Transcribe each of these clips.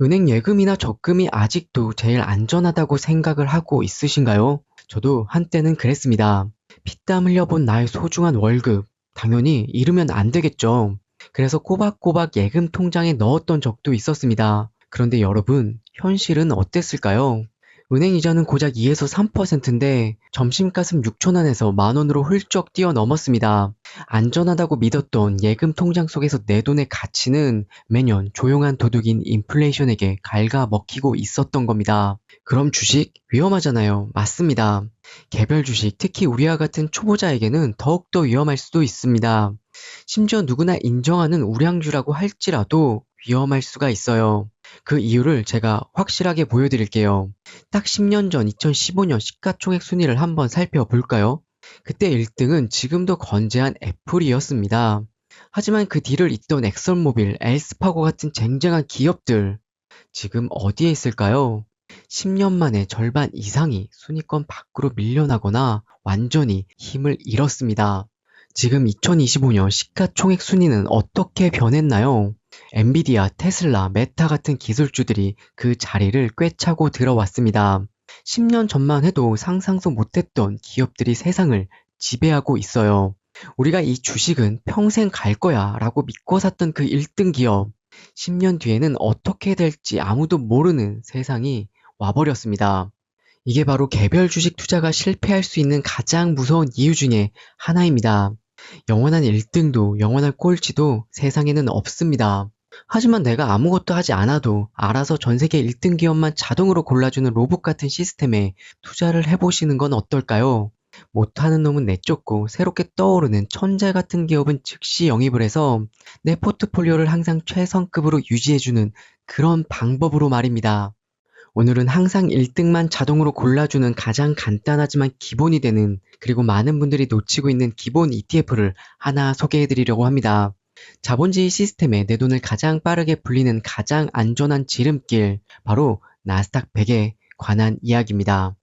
은행 예금이나 적금이 아직도 제일 안전하다고 생각을 하고 있으신가요? 저도 한때는 그랬습니다. 피땀 흘려본 나의 소중한 월급, 당연히 잃으면 안 되겠죠. 그래서 꼬박꼬박 예금 통장에 넣었던 적도 있었습니다. 그런데 여러분, 현실은 어땠을까요? 은행 이자는 고작 2에서 3%인데 점심값은 6,000원에서 만 원으로 훌쩍 뛰어넘었습니다. 안전하다고 믿었던 예금 통장 속에서 내 돈의 가치는 매년 조용한 도둑인 인플레이션에게 갉아먹히고 있었던 겁니다. 그럼 주식 위험하잖아요. 맞습니다. 개별 주식, 특히 우리와 같은 초보자에게는 더욱더 위험할 수도 있습니다. 심지어 누구나 인정하는 우량주라고 할지라도 위험할 수가 있어요. 그 이유를 제가 확실하게 보여드릴게요. 딱 10년 전 2015년 시가총액 순위를 한번 살펴볼까요? 그때 1등은 지금도 건재한 애플이었습니다. 하지만 그 뒤를 잇던 엑선모빌, 엘스파고 같은 쟁쟁한 기업들, 지금 어디에 있을까요? 10년 만에 절반 이상이 순위권 밖으로 밀려나거나 완전히 힘을 잃었습니다. 지금 2025년 시가총액 순위는 어떻게 변했나요? 엔비디아, 테슬라, 메타 같은 기술주들이 그 자리를 꿰차고 들어왔습니다. 10년 전만 해도 상상도 못했던 기업들이 세상을 지배하고 있어요. 우리가 이 주식은 평생 갈 거야 라고 믿고 샀던 그 1등 기업, 10년 뒤에는 어떻게 될지 아무도 모르는 세상이 와버렸습니다. 이게 바로 개별 주식 투자가 실패할 수 있는 가장 무서운 이유 중에 하나입니다. 영원한 1등도 영원한 꼴찌도 세상에는 없습니다. 하지만 내가 아무것도 하지 않아도 알아서 전 세계 1등 기업만 자동으로 골라주는 로봇 같은 시스템에 투자를 해보시는 건 어떨까요? 못하는 놈은 내쫓고 새롭게 떠오르는 천재 같은 기업은 즉시 영입을 해서 내 포트폴리오를 항상 최선급으로 유지해주는 그런 방법으로 말입니다. 오늘은 항상 1등만 자동으로 골라주는 가장 간단하지만 기본이 되는, 그리고 많은 분들이 놓치고 있는 기본 ETF를 하나 소개해드리려고 합니다. 자본주의 시스템에 내 돈을 가장 빠르게 불리는 가장 안전한 지름길, 바로 나스닥 100에 관한 이야기입니다.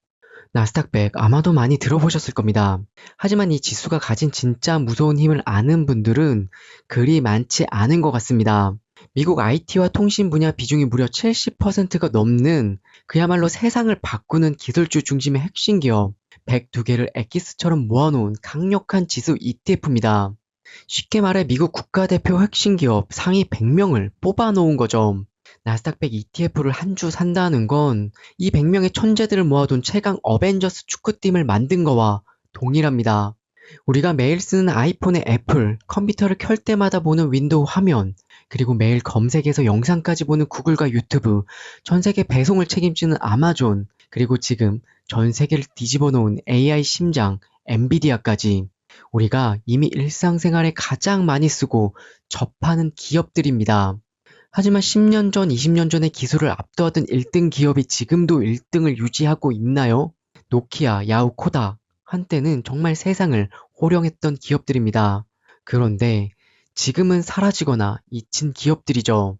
나스닥 100 아마도 많이 들어보셨을 겁니다. 하지만 이 지수가 가진 진짜 무서운 힘을 아는 분들은 그리 많지 않은 것 같습니다. 미국 IT와 통신 분야 비중이 무려 70%가 넘는, 그야말로 세상을 바꾸는 기술주 중심의 핵심 기업 102개를 엑기스처럼 모아놓은 강력한 지수 ETF입니다. 쉽게 말해 미국 국가대표 핵심 기업 상위 100명을 뽑아놓은 거죠. 나스닥 100 ETF를 한 주 산다는 건 이 100명의 천재들을 모아둔 최강 어벤져스 축구팀을 만든 거와 동일합니다. 우리가 매일 쓰는 아이폰의 애플, 컴퓨터를 켤 때마다 보는 윈도우 화면, 그리고 매일 검색해서 영상까지 보는 구글과 유튜브, 전 세계 배송을 책임지는 아마존, 그리고 지금 전 세계를 뒤집어 놓은 AI 심장, 엔비디아까지, 우리가 이미 일상생활에 가장 많이 쓰고 접하는 기업들입니다. 하지만 10년 전, 20년 전의 기술을 압도하던 1등 기업이 지금도 1등을 유지하고 있나요? 노키아, 야후, 코다. 한때는 정말 세상을 호령했던 기업들입니다. 그런데 지금은 사라지거나 잊힌 기업들이죠.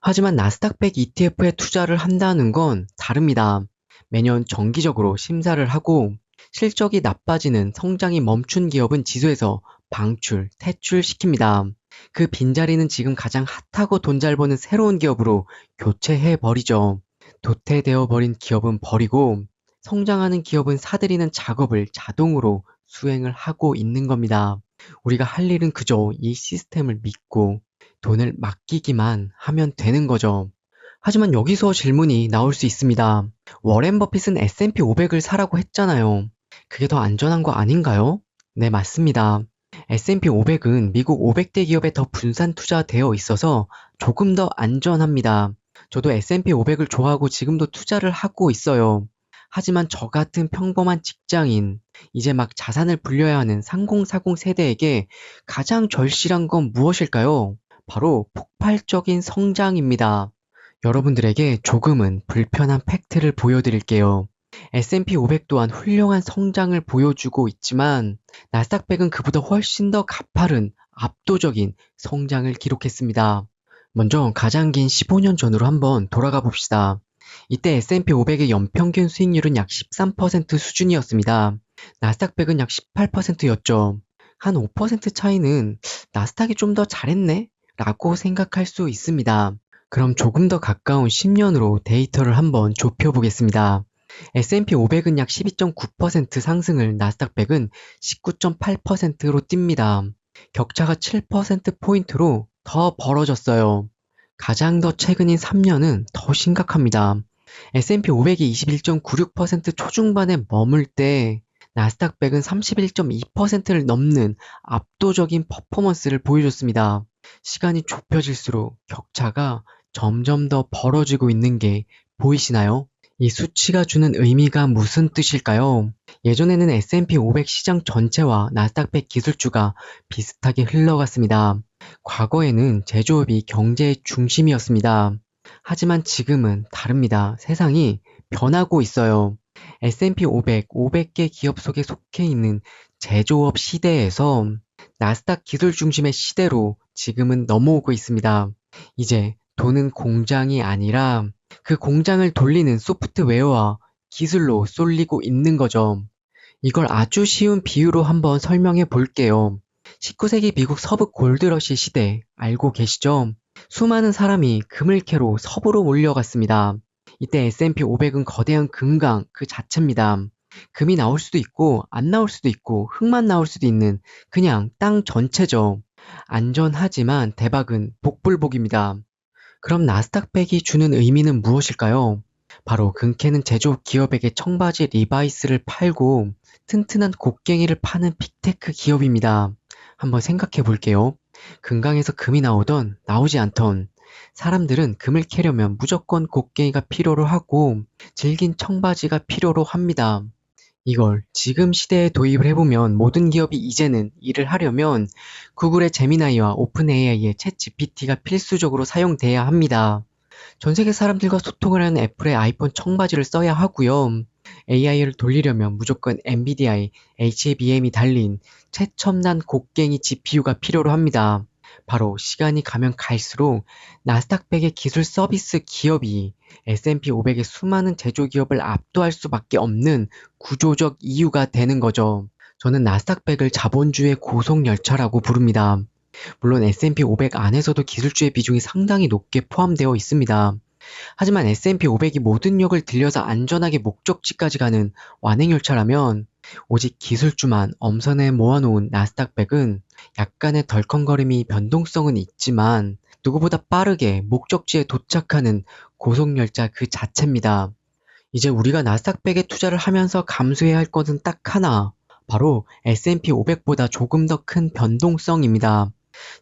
하지만 나스닥 100 ETF에 투자를 한다는 건 다릅니다. 매년 정기적으로 심사를 하고 실적이 나빠지는, 성장이 멈춘 기업은 지수에서 방출, 퇴출시킵니다. 그 빈자리는 지금 가장 핫하고 돈 잘 버는 새로운 기업으로 교체해 버리죠. 도태되어 버린 기업은 버리고 성장하는 기업은 사들이는 작업을 자동으로 수행을 하고 있는 겁니다. 우리가 할 일은 그저 이 시스템을 믿고 돈을 맡기기만 하면 되는 거죠. 하지만 여기서 질문이 나올 수 있습니다. 워렌 버핏은 S&P 500을 사라고 했잖아요. 그게 더 안전한 거 아닌가요? 네, 맞습니다. S&P 500은 미국 500대 기업에 더 분산 투자되어 있어서 조금 더 안전합니다. 저도 S&P 500을 좋아하고 지금도 투자를 하고 있어요. 하지만 저 같은 평범한 직장인, 이제 막 자산을 불려야 하는 3040 세대에게 가장 절실한 건 무엇일까요? 바로 폭발적인 성장입니다. 여러분들에게 조금은 불편한 팩트를 보여드릴게요. S&P 500 또한 훌륭한 성장을 보여주고 있지만 나스닥 100은 그보다 훨씬 더 가파른 압도적인 성장을 기록했습니다. 먼저 가장 긴 15년 전으로 한번 돌아가 봅시다. 이때 S&P 500의 연평균 수익률은 약 13% 수준이었습니다. 나스닥 100은 약 18%였죠. 한 5% 차이는 나스닥이 좀 더 잘했네? 라고 생각할 수 있습니다. 그럼 조금 더 가까운 10년으로 데이터를 한번 좁혀보겠습니다. S&P 500은 약 12.9% 상승을 나스닥 100은 19.8%로 뜁니다. 격차가 7%포인트로 더 벌어졌어요. 가장 더 최근인 3년은 더 심각합니다. S&P 500이 21.96% 초중반에 머물 때 나스닥 100은 31.2%를 넘는 압도적인 퍼포먼스를 보여줬습니다. 시간이 좁혀질수록 격차가 점점 더 벌어지고 있는 게 보이시나요? 이 수치가 주는 의미가 무슨 뜻일까요? 예전에는 S&P 500 시장 전체와 나스닥 100 기술주가 비슷하게 흘러갔습니다. 과거에는 제조업이 경제의 중심이었습니다. 하지만 지금은 다릅니다. 세상이 변하고 있어요. S&P 500, 500개 기업 속에 속해 있는 제조업 시대에서 나스닥 기술 중심의 시대로 지금은 넘어오고 있습니다. 이제 돈은 공장이 아니라 그 공장을 돌리는 소프트웨어와 기술로 쏠리고 있는 거죠. 이걸 아주 쉬운 비유로 한번 설명해 볼게요. 19세기 미국 서부 골드러시 시대 알고 계시죠? 수많은 사람이 금을 캐러 서부로 몰려갔습니다. 이때 S&P 500은 거대한 금강 그 자체입니다. 금이 나올 수도 있고 안 나올 수도 있고 흙만 나올 수도 있는 그냥 땅 전체죠. 안전하지만 대박은 복불복입니다. 그럼 나스닥 100이 주는 의미는 무엇일까요? 바로 금캐는 제조업 기업에게 청바지 리바이스를 팔고 튼튼한 곡괭이를 파는 빅테크 기업입니다. 한번 생각해 볼게요. 금강에서 금이 나오던 나오지 않던 사람들은 금을 캐려면 무조건 곡괭이가 필요로 하고 질긴 청바지가 필요로 합니다. 이걸 지금 시대에 도입을 해보면 모든 기업이 이제는 일을 하려면 구글의 제미나이와 오픈 AI의 챗 GPT가 필수적으로 사용돼야 합니다. 전 세계 사람들과 소통을 하는 애플의 아이폰 청바지를 써야 하고요. AI를 돌리려면 무조건 NVIDIA의 HBM이 달린 최첨단 곡괭이 GPU가 필요로 합니다. 바로 시간이 가면 갈수록 나스닥 100의 기술 서비스 기업이 S&P 500의 수많은 제조기업을 압도할 수밖에 없는 구조적 이유가 되는 거죠. 저는 나스닥 100을 자본주의 고속열차라고 부릅니다. 물론 S&P 500 안에서도 기술주의 비중이 상당히 높게 포함되어 있습니다. 하지만 S&P 500이 모든 역을 들려서 안전하게 목적지까지 가는 완행열차라면 오직 기술주만 엄선해 모아놓은 나스닥 100은 약간의 덜컹거림이 변동성은 있지만 누구보다 빠르게 목적지에 도착하는 고속열차 그 자체입니다. 이제 우리가 나스닥 100에 투자를 하면서 감수해야 할 것은 딱 하나, 바로 S&P 500보다 조금 더 큰 변동성입니다.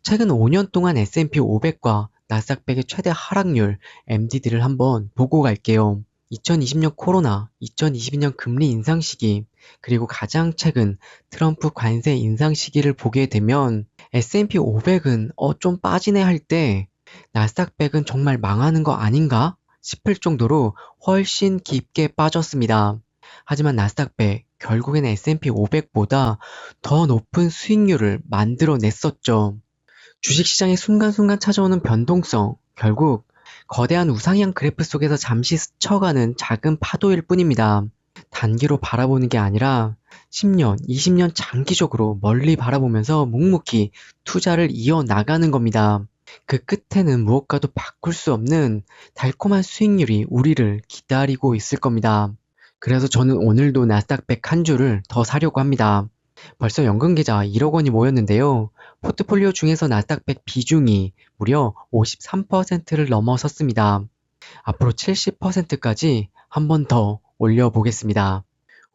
최근 5년 동안 S&P 500과 나스닥 100의 최대 하락률 MDD를 한번 보고 갈게요. 2020년 코로나, 2022년 금리 인상 시기, 그리고 가장 최근 트럼프 관세 인상 시기를 보게 되면 S&P 500은 좀 빠지네 할 때 나스닥 100은 정말 망하는 거 아닌가 싶을 정도로 훨씬 깊게 빠졌습니다. 하지만 나스닥 100, 결국에는 S&P 500보다 더 높은 수익률을 만들어냈었죠. 주식시장의 순간순간 찾아오는 변동성, 결국 거대한 우상향 그래프 속에서 잠시 스쳐가는 작은 파도일 뿐입니다. 단기로 바라보는 게 아니라 10년, 20년 장기적으로 멀리 바라보면서 묵묵히 투자를 이어나가는 겁니다. 그 끝에는 무엇과도 바꿀 수 없는 달콤한 수익률이 우리를 기다리고 있을 겁니다. 그래서 저는 오늘도 나스닥 100 한 주를 더 사려고 합니다. 벌써 연금계좌 1억 원이 모였는데요. 포트폴리오 중에서 나스닥 100 비중이 무려 53%를 넘어섰습니다. 앞으로 70%까지 한 번 더 올려보겠습니다.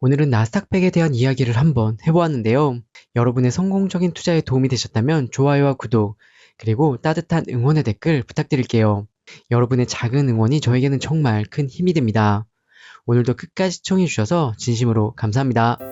오늘은 나스닥 100에 대한 이야기를 한번 해보았는데요. 여러분의 성공적인 투자에 도움이 되셨다면 좋아요와 구독, 그리고 따뜻한 응원의 댓글 부탁드릴게요. 여러분의 작은 응원이 저에게는 정말 큰 힘이 됩니다. 오늘도 끝까지 시청해주셔서 진심으로 감사합니다.